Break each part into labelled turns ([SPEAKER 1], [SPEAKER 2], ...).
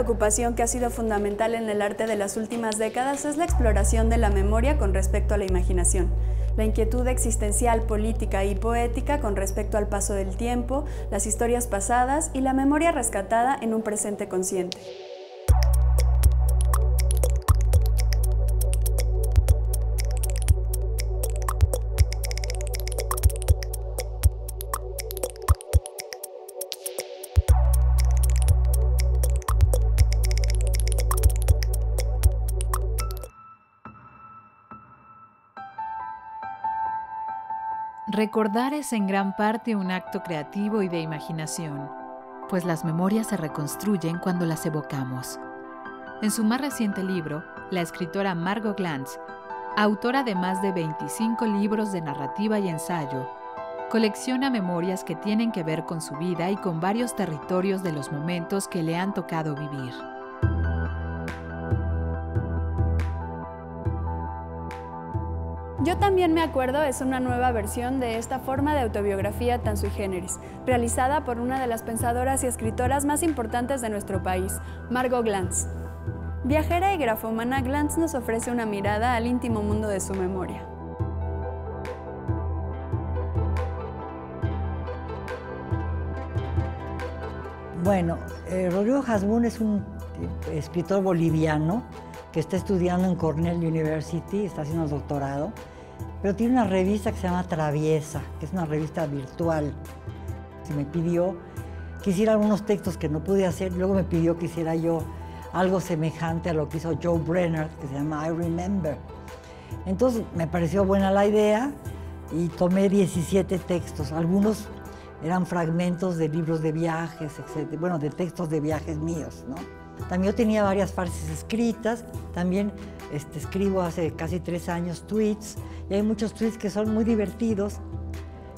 [SPEAKER 1] preocupación que ha sido fundamental en el arte de las últimas décadas es la exploración de la memoria con respecto a la imaginación. La inquietud existencial, política y poética con respecto al paso del tiempo, las historias pasadas y la memoria rescatada en un presente consciente.
[SPEAKER 2] Recordar es en gran parte un acto creativo y de imaginación, pues las memorias se reconstruyen cuando las evocamos. En su más reciente libro, la escritora Margot Glantz, autora de más de 25 libros de narrativa y ensayo, colecciona memorias que tienen que ver con su vida y con varios territorios de los momentos que le han tocado vivir.
[SPEAKER 1] Yo también me acuerdo es una nueva versión de esta forma de autobiografía tan sui generis, realizada por una de las pensadoras y escritoras más importantes de nuestro país, Margot Glantz. Viajera y grafómana, Glantz nos ofrece una mirada al íntimo mundo de su memoria.
[SPEAKER 3] Bueno, Rodrigo Hasbún es un escritor boliviano que está estudiando en Cornell University, está haciendo el doctorado, pero tiene una revista que se llama Traviesa, que es una revista virtual. Se me pidió que hiciera algunos textos que no pude hacer, luego me pidió que hiciera yo algo semejante a lo que hizo Joe Brenner, que se llama I Remember. Entonces me pareció buena la idea y tomé 17 textos. Algunos eran fragmentos de libros de viajes, etc. Bueno, de textos de viajes míos, ¿no? También yo tenía varias frases escritas, también escribo hace casi 3 años tweets, y hay muchos tweets que son muy divertidos,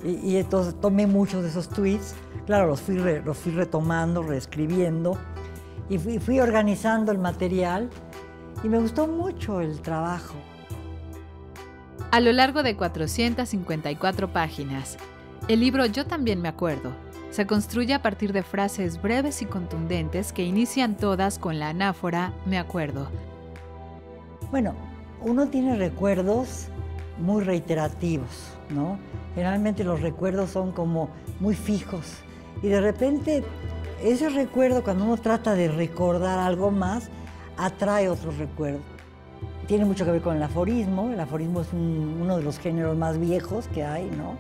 [SPEAKER 3] y entonces tomé muchos de esos tweets, claro, los fui retomando, reescribiendo, y fui organizando el material, y me gustó mucho el trabajo.
[SPEAKER 2] A lo largo de 454 páginas, el libro Yo también me acuerdo se construye a partir de frases breves y contundentes que inician todas con la anáfora «me acuerdo».
[SPEAKER 3] Bueno, uno tiene recuerdos muy reiterativos, ¿no? Generalmente los recuerdos son como muy fijos y de repente ese recuerdo, cuando uno trata de recordar algo más, atrae otros recuerdos. Tiene mucho que ver con el aforismo es uno de los géneros más viejos que hay, ¿no?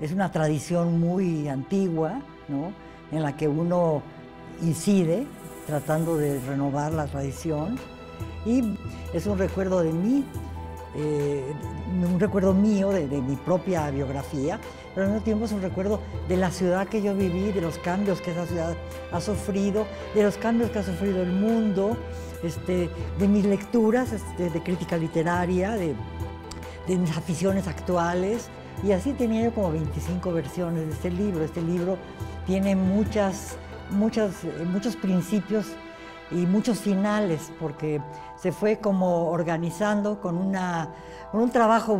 [SPEAKER 3] Es una tradición muy antigua, ¿no? En la que uno incide tratando de renovar la tradición, y es un recuerdo de mí, un recuerdo mío de mi propia biografía, pero al mismo tiempo es un recuerdo de la ciudad que yo viví, de los cambios que esa ciudad ha sufrido, de los cambios que ha sufrido el mundo, de mis lecturas de crítica literaria, de mis aficiones actuales. Y así tenía yo como 25 versiones de este libro. Este libro tiene muchos principios y muchos finales, porque se fue como organizando con un trabajo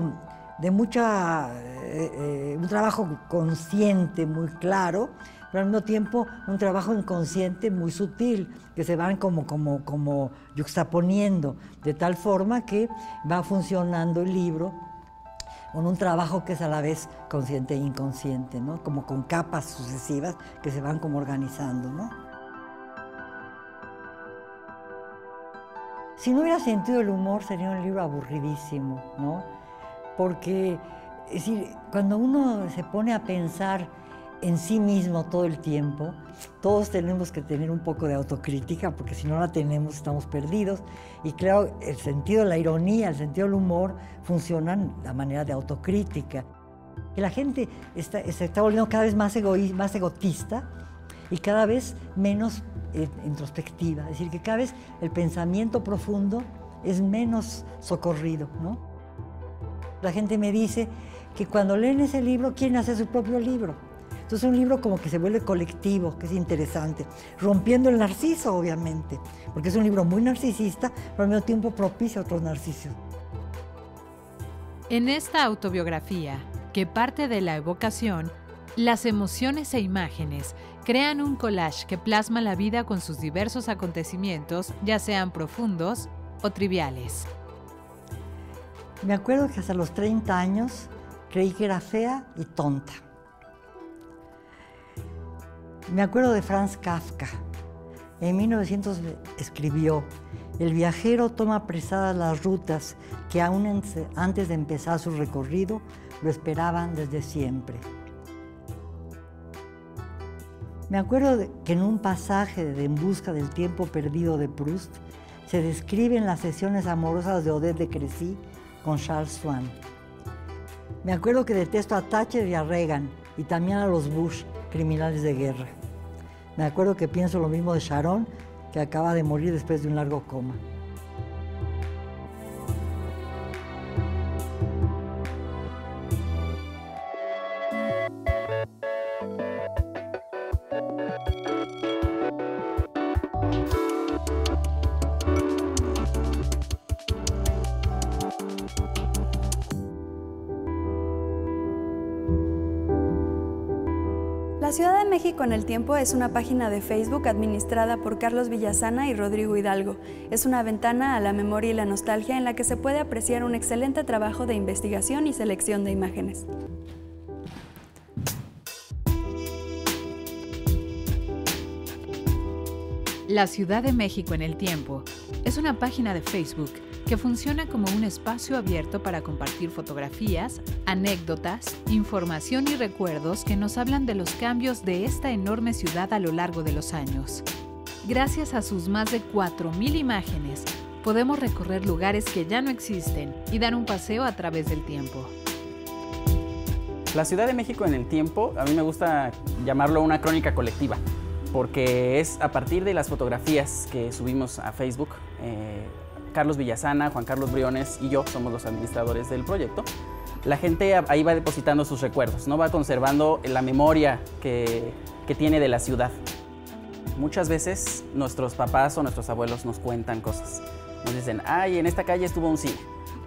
[SPEAKER 3] de un trabajo consciente muy claro, pero al mismo tiempo un trabajo inconsciente muy sutil, que se van como yuxtaponiendo, de tal forma que va funcionando el libro con un trabajo que es a la vez consciente e inconsciente, ¿no? Como con capas sucesivas que se van como organizando, ¿no? Si no hubiera sentido el humor, sería un libro aburridísimo, ¿no? Porque, es decir, cuando uno se pone a pensar en sí mismo todo el tiempo, todos tenemos que tener un poco de autocrítica, porque si no la tenemos estamos perdidos. Y claro, el sentido de la ironía, el sentido del humor funcionan de la manera de autocrítica. Que la gente se está volviendo cada vez más egotista y cada vez menos introspectiva. Es decir, que cada vez el pensamiento profundo es menos socorrido, ¿no? La gente me dice que cuando leen ese libro quieren hacer su propio libro. Entonces es un libro como que se vuelve colectivo, que es interesante, rompiendo el narciso, obviamente, porque es un libro muy narcisista, pero al mismo tiempo propicia a otros narcisos.
[SPEAKER 2] En esta autobiografía, que parte de la evocación, Las emociones e imágenes crean un collage que plasma la vida con sus diversos acontecimientos, ya sean profundos o triviales.
[SPEAKER 3] Me acuerdo que hasta los 30 años creí que era fea y tonta. Me acuerdo de Franz Kafka. En 1900 escribió: el viajero toma apresadas las rutas que aún antes de empezar su recorrido lo esperaban desde siempre. Me acuerdo que en un pasaje de En busca del tiempo perdido de Proust se describen las sesiones amorosas de Odette de Crécy con Charles Swann. Me acuerdo que detesto a Thatcher y a Reagan y también a los Bush, criminales de guerra. Me acuerdo que pienso lo mismo de Sharon, que acaba de morir después de un largo coma.
[SPEAKER 1] La Ciudad de México en el Tiempo es una página de Facebook administrada por Carlos Villasana y Rodrigo Hidalgo. Es una ventana a la memoria y la nostalgia en la que se puede apreciar un excelente trabajo de investigación y selección de imágenes.
[SPEAKER 2] La Ciudad de México en el Tiempo es una página de Facebook que funciona como un espacio abierto para compartir fotografías, anécdotas, información y recuerdos que nos hablan de los cambios de esta enorme ciudad a lo largo de los años. Gracias a sus más de 4,000 imágenes, podemos recorrer lugares que ya no existen y dar un paseo a través del tiempo.
[SPEAKER 4] La Ciudad de México en el Tiempo, a mí me gusta llamarlo una crónica colectiva, porque es a partir de las fotografías que subimos a Facebook. Carlos Villasana, Juan Carlos Briones y yo somos los administradores del proyecto. La gente ahí va depositando sus recuerdos, ¿no? Va conservando la memoria que tiene de la ciudad. Muchas veces nuestros papás o nuestros abuelos nos cuentan cosas. Nos dicen, ay, en esta calle estuvo un cine,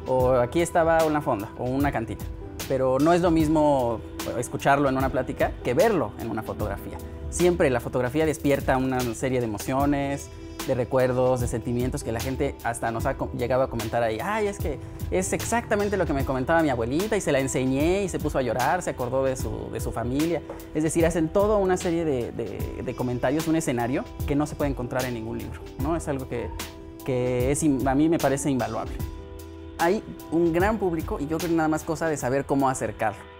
[SPEAKER 4] o aquí estaba una fonda o una cantina. Pero no es lo mismo escucharlo en una plática que verlo en una fotografía. Siempre la fotografía despierta una serie de emociones, de recuerdos, de sentimientos que la gente hasta nos ha llegado a comentar ahí. Ay, es que es exactamente lo que me comentaba mi abuelita y se la enseñé y se puso a llorar, se acordó de su familia. Es decir, hacen toda una serie de comentarios, un escenario que no se puede encontrar en ningún libro, ¿no? Es algo que a mí me parece invaluable. Hay un gran público y yo creo que nada más cosa de saber cómo acercarlo.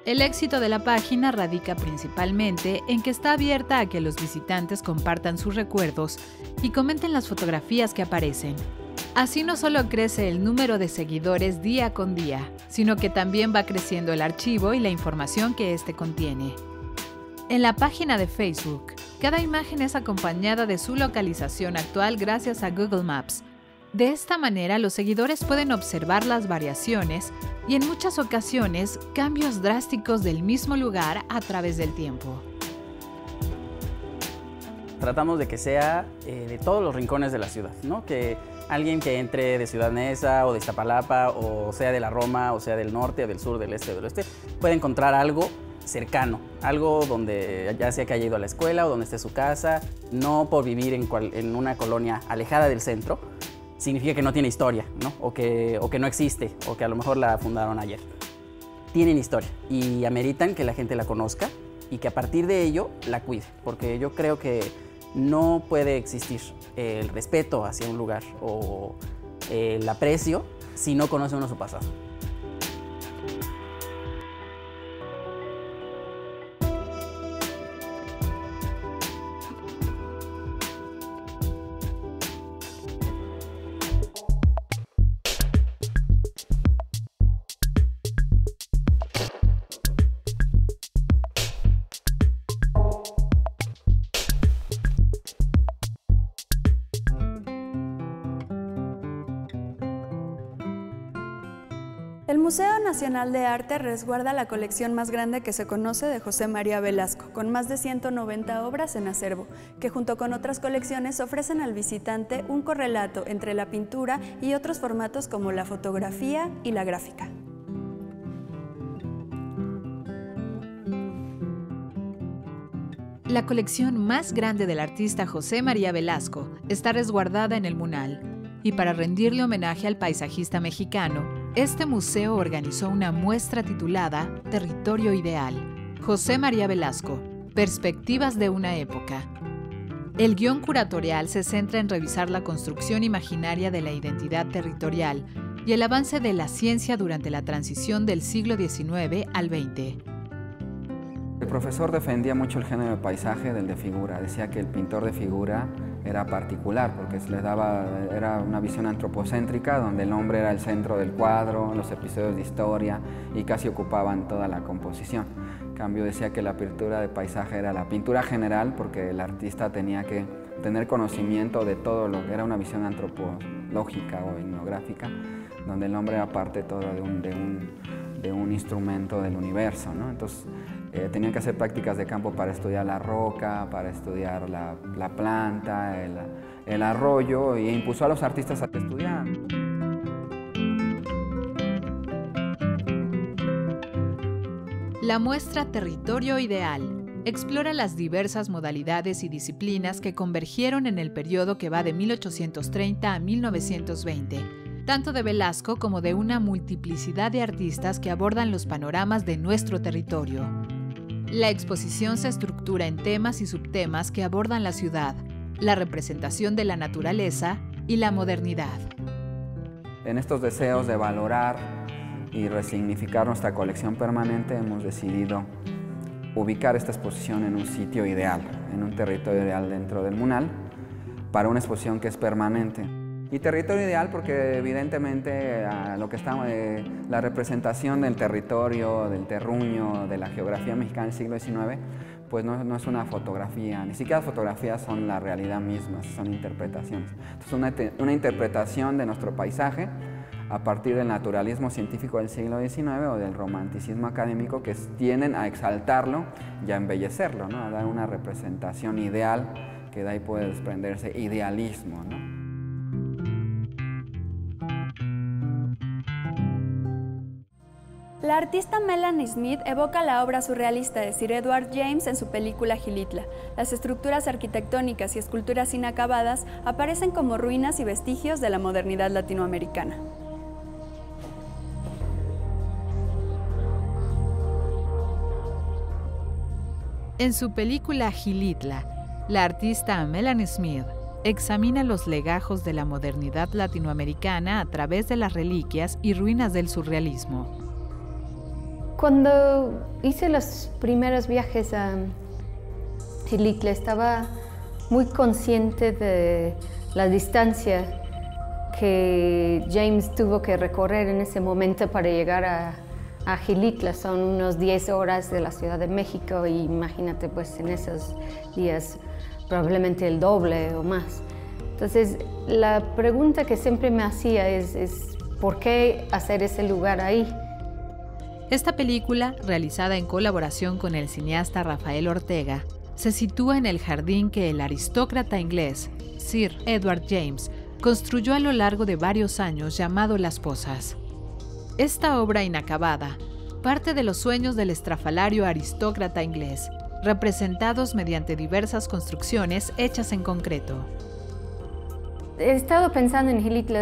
[SPEAKER 2] El éxito de la página radica principalmente en que está abierta a que los visitantes compartan sus recuerdos y comenten las fotografías que aparecen. Así no solo crece el número de seguidores día con día, sino que también va creciendo el archivo y la información que éste contiene. En la página de Facebook, cada imagen es acompañada de su localización actual gracias a Google Maps. De esta manera, los seguidores pueden observar las variaciones y en muchas ocasiones cambios drásticos del mismo lugar a través del tiempo.
[SPEAKER 4] Tratamos de que sea de todos los rincones de la ciudad, ¿no? Que alguien que entre de Ciudad Neza o de Iztapalapa, o sea de la Roma, o sea del norte, del sur, del este, del oeste, puede encontrar algo cercano, algo donde ya sea que haya ido a la escuela o donde esté su casa, no por vivir en una colonia alejada del centro, significa que no tiene historia, ¿no? O que no existe, o que a lo mejor la fundaron ayer. Tienen historia y ameritan que la gente la conozca y que a partir de ello la cuide, porque yo creo que no puede existir el respeto hacia un lugar o el aprecio si no conoce uno su pasado.
[SPEAKER 1] El Museo Nacional de Arte resguarda la colección más grande que se conoce de José María Velasco, con más de 190 obras en acervo, que junto con otras colecciones ofrecen al visitante un correlato entre la pintura y otros formatos como la fotografía y la gráfica.
[SPEAKER 2] La colección más grande del artista José María Velasco está resguardada en el Munal, y para rendirle homenaje al paisajista mexicano, este museo organizó una muestra titulada Territorio Ideal. José María Velasco, Perspectivas de una época. El guión curatorial se centra en revisar la construcción imaginaria de la identidad territorial y el avance de la ciencia durante la transición del siglo XIX al XX.
[SPEAKER 5] El profesor defendía mucho el género de paisaje del de figura. Decía que el pintor de figura era particular porque era una visión antropocéntrica donde el hombre era el centro del cuadro, los episodios de historia y casi ocupaban toda la composición. En cambio decía que la pintura de paisaje era la pintura general porque el artista tenía que tener conocimiento de todo lo que era una visión antropológica o etnográfica, donde el hombre era parte todo de un instrumento del universo, ¿no? Entonces, tenían que hacer prácticas de campo para estudiar la roca, para estudiar la planta, el arroyo, e impulsó a los artistas a que estudiaran.
[SPEAKER 2] La muestra Territorio Ideal explora las diversas modalidades y disciplinas que convergieron en el periodo que va de 1830 a 1920, tanto de Velasco como de una multiplicidad de artistas que abordan los panoramas de nuestro territorio. La exposición se estructura en temas y subtemas que abordan la ciudad, la representación de la naturaleza y la modernidad.
[SPEAKER 5] En estos deseos de valorar y resignificar nuestra colección permanente, hemos decidido ubicar esta exposición en un sitio ideal, en un territorio ideal dentro del Munal, para una exposición que es permanente. Y territorio ideal porque evidentemente la representación del territorio, del terruño, de la geografía mexicana del siglo XIX, pues no es una fotografía, ni siquiera las fotografías son la realidad misma, son interpretaciones. Entonces una interpretación de nuestro paisaje a partir del naturalismo científico del siglo XIX o del romanticismo académico que tienden a exaltarlo y a embellecerlo, ¿no? A dar una representación ideal que de ahí puede desprenderse idealismo, ¿no?
[SPEAKER 1] La artista Melanie Smith evoca la obra surrealista de Sir Edward James en su película Xilitla. Las estructuras arquitectónicas y esculturas inacabadas aparecen como ruinas y vestigios de la modernidad latinoamericana.
[SPEAKER 2] En su película Xilitla, la artista Melanie Smith examina los legajos de la modernidad latinoamericana a través de las reliquias y ruinas del surrealismo.
[SPEAKER 6] Cuando hice los primeros viajes a Xilitla, estaba muy consciente de la distancia que James tuvo que recorrer en ese momento para llegar a Xilitla. Son unos 10 horas de la Ciudad de México y imagínate pues en esos días probablemente el doble o más. Entonces la pregunta que siempre me hacía es ¿por qué hacer ese lugar ahí?
[SPEAKER 2] Esta película, realizada en colaboración con el cineasta Rafael Ortega, se sitúa en el jardín que el aristócrata inglés Sir Edward James construyó a lo largo de varios años llamado Las Pozas. Esta obra inacabada parte de los sueños del estrafalario aristócrata inglés, representados mediante diversas construcciones hechas en concreto.
[SPEAKER 6] He estado pensando en Xilitla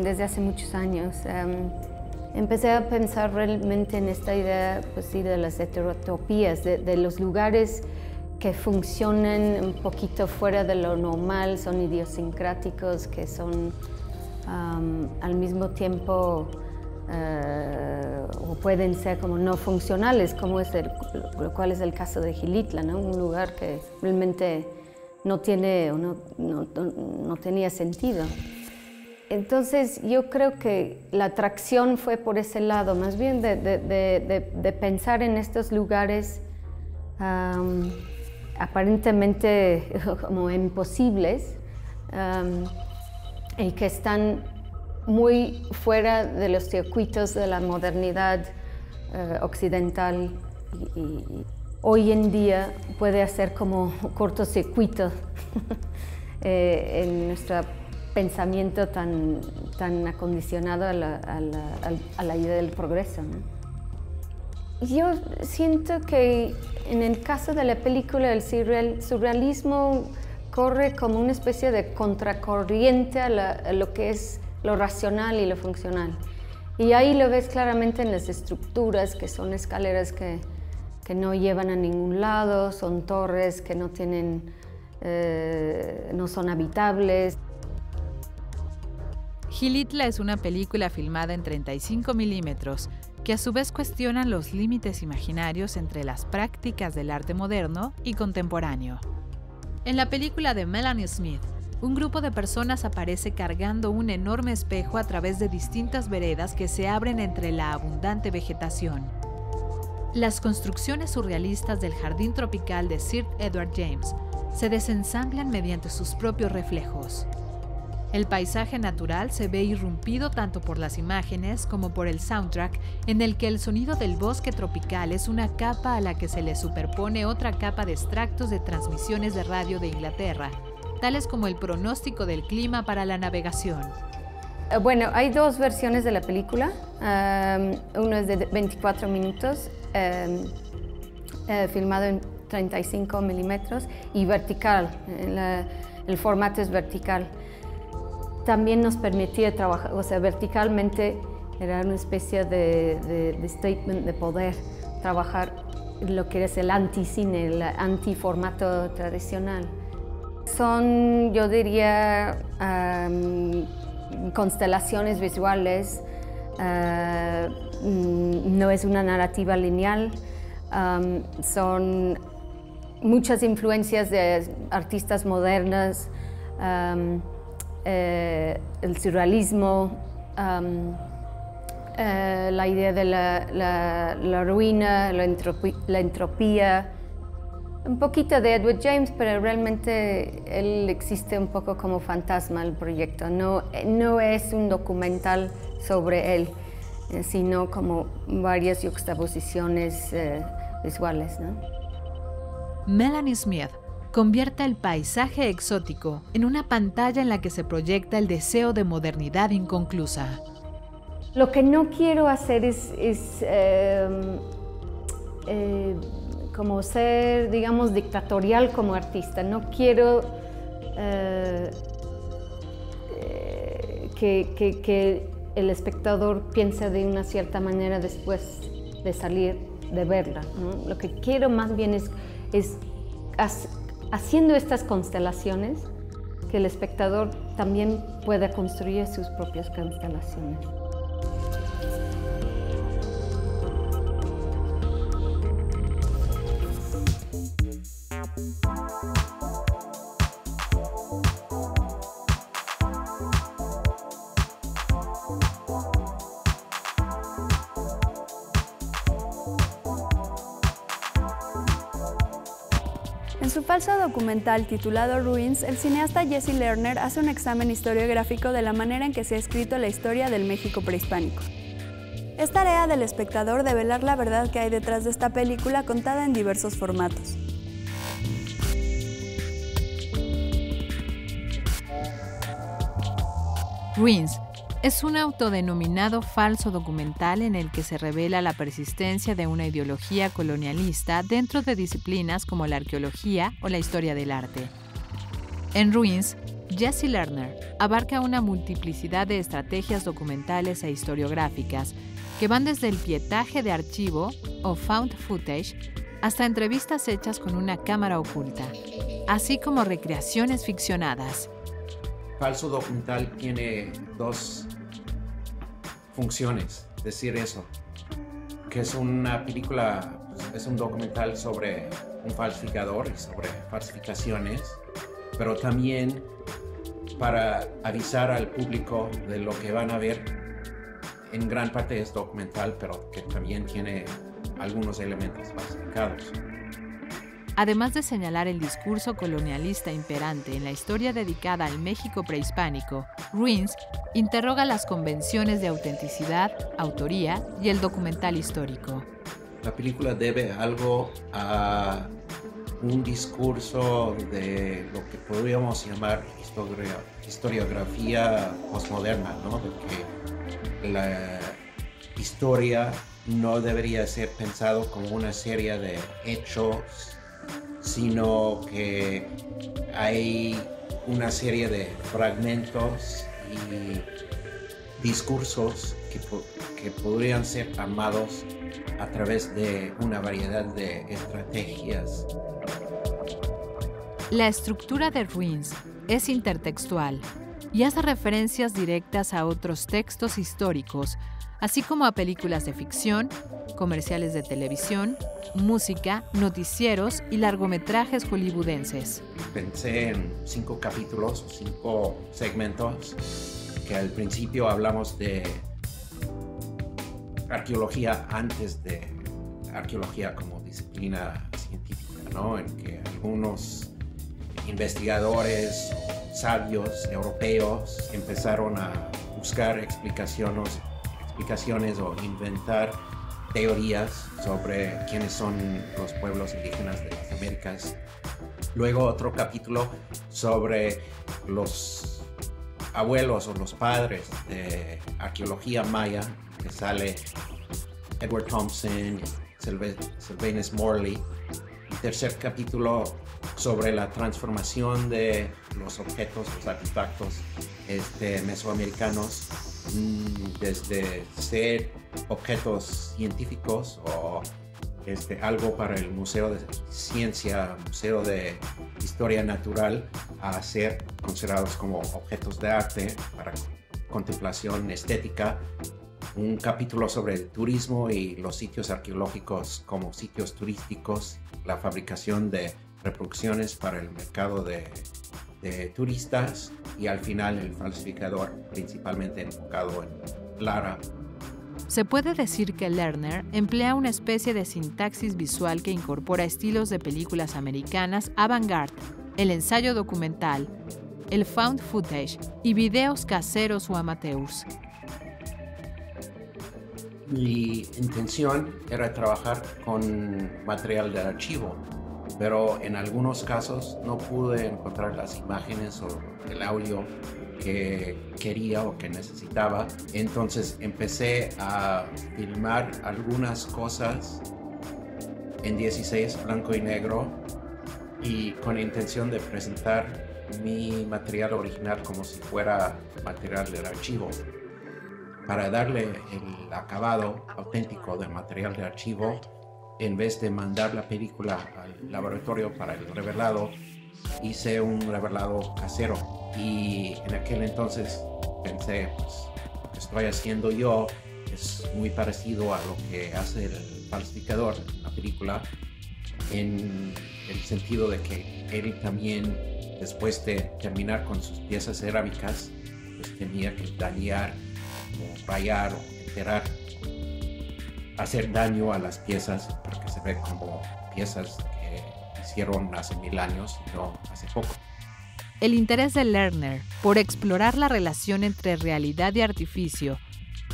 [SPEAKER 6] desde hace muchos años. Empecé a pensar realmente en esta idea pues, sí, de las heterotopías, de los lugares que funcionan un poquito fuera de lo normal, son idiosincráticos, que son al mismo tiempo o pueden ser como no funcionales, como lo cual es el caso de Xilitla, ¿no? Un lugar que realmente no tiene o no tenía sentido. Entonces yo creo que la atracción fue por ese lado, más bien de pensar en estos lugares aparentemente como imposibles y que están muy fuera de los circuitos de la modernidad occidental y hoy en día puede hacer como cortocircuito en nuestro pensamiento tan acondicionado a la idea del progreso, ¿no? Yo siento que en el caso de la película el surrealismo corre como una especie de contracorriente a lo que es lo racional y lo funcional. Y ahí lo ves claramente en las estructuras, que son escaleras que no llevan a ningún lado, son torres que no tienen, no son habitables.
[SPEAKER 2] Xilitla es una película filmada en 35 milímetros que a su vez cuestionan los límites imaginarios entre las prácticas del arte moderno y contemporáneo. En la película de Melanie Smith, un grupo de personas aparece cargando un enorme espejo a través de distintas veredas que se abren entre la abundante vegetación. Las construcciones surrealistas del jardín tropical de Sir Edward James se desensamblan mediante sus propios reflejos. El paisaje natural se ve irrumpido tanto por las imágenes como por el soundtrack, en el que el sonido del bosque tropical es una capa a la que se le superpone otra capa de extractos de transmisiones de radio de Inglaterra, tales como el pronóstico del clima para la navegación.
[SPEAKER 6] Bueno, hay dos versiones de la película. Uno es de 24 minutos, filmado en 35 milímetros y vertical. El formato es vertical. También nos permitía trabajar, o sea, verticalmente era una especie de statement de poder trabajar lo que es el anti-cine, el anti-formato tradicional. Son, yo diría, constelaciones visuales, no es una narrativa lineal, son muchas influencias de artistas modernas, el surrealismo, la idea de la ruina, la entropía, un poquito de Edward James, pero realmente él existe un poco como fantasma el proyecto. No es un documental sobre él, sino como varias yuxtaposiciones visuales, ¿no?
[SPEAKER 2] Melanie Smith convierte el paisaje exótico en una pantalla en la que se proyecta el deseo de modernidad inconclusa.
[SPEAKER 6] Lo que no quiero hacer es como ser, digamos, dictatorial como artista. No quiero que el espectador piense de una cierta manera después de salir de verla, ¿no? Lo que quiero más bien es haciendo estas constelaciones, que el espectador también pueda construir sus propias constelaciones.
[SPEAKER 1] En su falso documental titulado Ruins, el cineasta Jesse Lerner hace un examen historiográfico de la manera en que se ha escrito la historia del México prehispánico. Es tarea del espectador develar la verdad que hay detrás de esta película contada en diversos formatos.
[SPEAKER 2] Ruins es un autodenominado falso documental en el que se revela la persistencia de una ideología colonialista dentro de disciplinas como la arqueología o la historia del arte. En Ruins, Jesse Lerner abarca una multiplicidad de estrategias documentales e historiográficas que van desde el pietaje de archivo o found footage hasta entrevistas hechas con una cámara oculta, así como recreaciones ficcionadas.
[SPEAKER 7] Falso documental tiene dos funciones, decir eso, que es una película, es un documental sobre un falsificador y sobre falsificaciones, pero también para avisar al público de lo que van a ver. En gran parte es documental, pero que también tiene algunos elementos falsificados.
[SPEAKER 2] Además de señalar el discurso colonialista imperante en la historia dedicada al México prehispánico, Ruins interroga las convenciones de autenticidad, autoría y el documental histórico.
[SPEAKER 7] La película debe algo a un discurso de lo que podríamos llamar historiografía postmoderna, ¿no? De que historia no debería ser pensado como una serie de hechos, sino que hay una serie de fragmentos y discursos que podrían ser amados a través de una variedad de estrategias.
[SPEAKER 2] La estructura de Ruins es intertextual y hace referencias directas a otros textos históricos, así como a películas de ficción, comerciales de televisión, música, noticieros y largometrajes hollywoodenses.
[SPEAKER 7] Pensé en 5 capítulos o 5 segmentos que al principio hablamos de arqueología antes de arqueología como disciplina científica, ¿no? En que algunos investigadores sabios europeos empezaron a buscar explicaciones o inventar teorías sobre quiénes son los pueblos indígenas de las Américas. Luego otro capítulo sobre los abuelos o los padres de arqueología maya, que sale Edward Thompson y Sylvanus Morley. Y tercer capítulo sobre la transformación de los objetos, los artefactos mesoamericanos, desde ser objetos científicos o algo para el Museo de Ciencia, Museo de Historia Natural, a ser considerados como objetos de arte para contemplación estética. Un capítulo sobre el turismo y los sitios arqueológicos como sitios turísticos, la fabricación de reproducciones para el mercado de turistas, y al final el falsificador, principalmente enfocado en Lara.
[SPEAKER 2] Se puede decir que Lerner emplea una especie de sintaxis visual que incorpora estilos de películas americanas avant-garde, el ensayo documental, el found footage y videos caseros o amateurs.
[SPEAKER 7] Mi intención era trabajar con material de archivo, pero en algunos casos no pude encontrar las imágenes o el audio que quería o que necesitaba. Entonces empecé a filmar algunas cosas en 16 blanco y negro, y con la intención de presentar mi material original como si fuera material del archivo. Para darle el acabado auténtico del material de archivo, en vez de mandar la película al laboratorio para el revelado, hice un revelado casero. Y en aquel entonces pensé, pues, lo que estoy haciendo yo es muy parecido a lo que hace el falsificador en la película, en el sentido de que él también, después de terminar con sus piezas cerámicas, pues tenía que dañar o rayar o enterar, hacer daño a las piezas para que se ve como piezas que hicieron hace 1000 años y no hace poco.
[SPEAKER 2] El interés de Lerner por explorar la relación entre realidad y artificio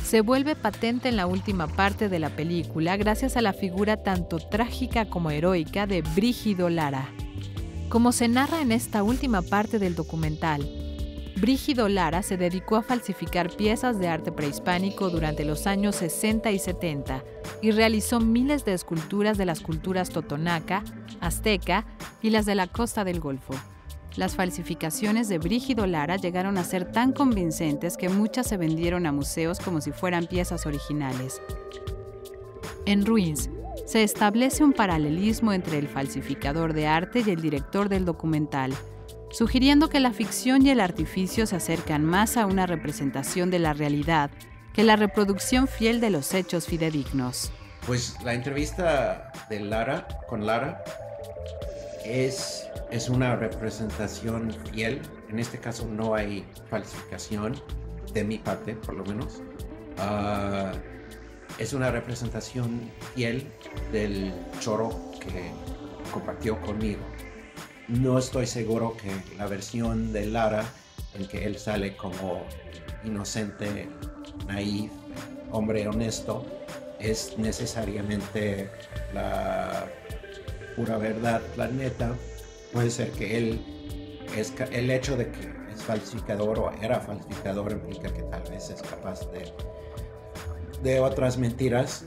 [SPEAKER 2] se vuelve patente en la última parte de la película gracias a la figura tanto trágica como heroica de Brígido Lara. Como se narra en esta última parte del documental, Brígido Lara se dedicó a falsificar piezas de arte prehispánico durante los años 60 y 70 y realizó miles de esculturas de las culturas totonaca, azteca y las de la costa del Golfo. Las falsificaciones de Brígido Lara llegaron a ser tan convincentes que muchas se vendieron a museos como si fueran piezas originales. En Ruins, se establece un paralelismo entre el falsificador de arte y el director del documental, sugiriendo que la ficción y el artificio se acercan más a una representación de la realidad que la reproducción fiel de los hechos fidedignos.
[SPEAKER 7] Pues la entrevista de Lara con Lara es una representación fiel. En este caso no hay falsificación, de mi parte por lo menos. Es una representación fiel del choro que compartió conmigo. No estoy seguro que la versión de Lara, en que él sale como inocente, naif, hombre honesto, es necesariamente la pura verdad, la neta. Puede ser que el hecho de que es falsificador o era falsificador implica que tal vez es capaz de de otras mentiras.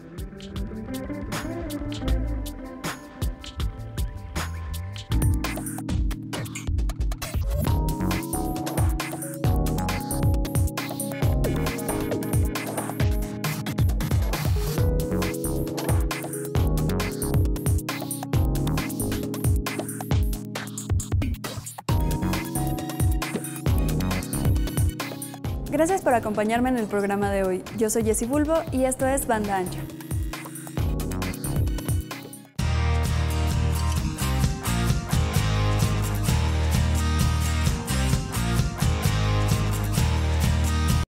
[SPEAKER 1] Gracias por acompañarme en el programa de hoy. Yo soy Jessie Bulbo y esto es Banda Ancha.